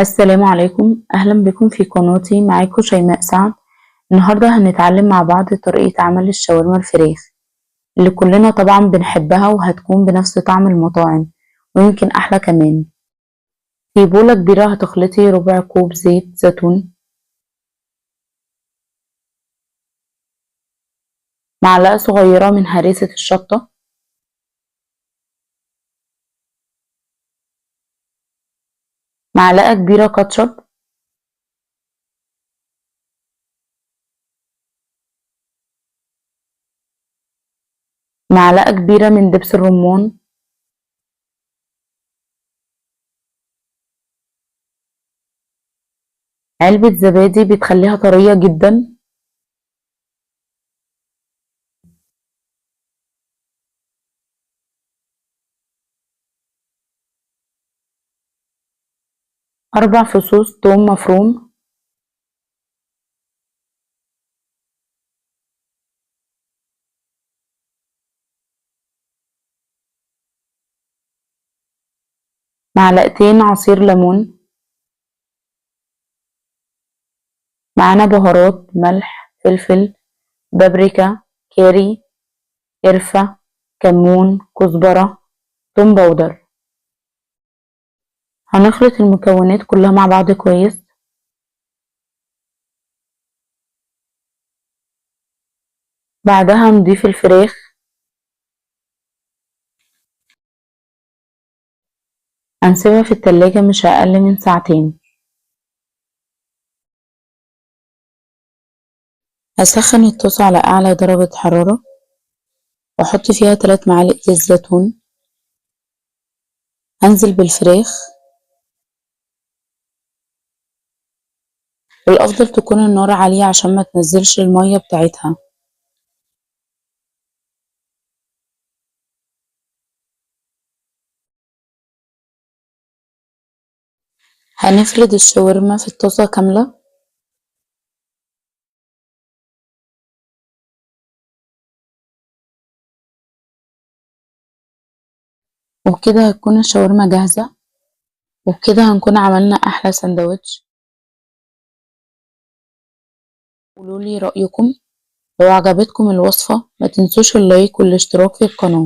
السلام عليكم، أهلا بكم في قناتي. معاكم شيماء سعد. النهاردة هنتعلم مع بعض طريقة عمل الشاورما الفراخ اللي كلنا طبعا بنحبها، وهتكون بنفس طعم المطاعم ويمكن أحلى كمان. في بولة كبيرة هتخلطي ربع كوب زيت زيتون، معلقة صغيرة من هريسة الشطة، معلقة كبيرة كاتشب، معلقة كبيرة من دبس الرمان، علبة زبادي بتخليها طرية جدا، 4 فصوص توم مفروم، معلقتين عصير ليمون، معانا بهارات ملح فلفل بابريكا كاري قرفة كمون كزبرة توم باودر. هنخلط المكونات كلها مع بعض كويس. بعدها نضيف الفراخ، هنسيبها في التلاجة مش أقل من ساعتين. هسخن الطاسة على أعلى درجة حرارة وأحط فيها 3 معالق زيت زيتون، هنزل بالفراخ. والأفضل تكون النار عالية عشان ما تنزلش المية بتاعتها. هنفرد الشاورما في الطاسة كاملة، وبكده هتكون الشاورما جاهزة، وبكده هنكون عملنا أحلى سندوتش. قولولي رأيكم. لو عجبتكم الوصفة ما تنسوش اللايك والاشتراك في القناة.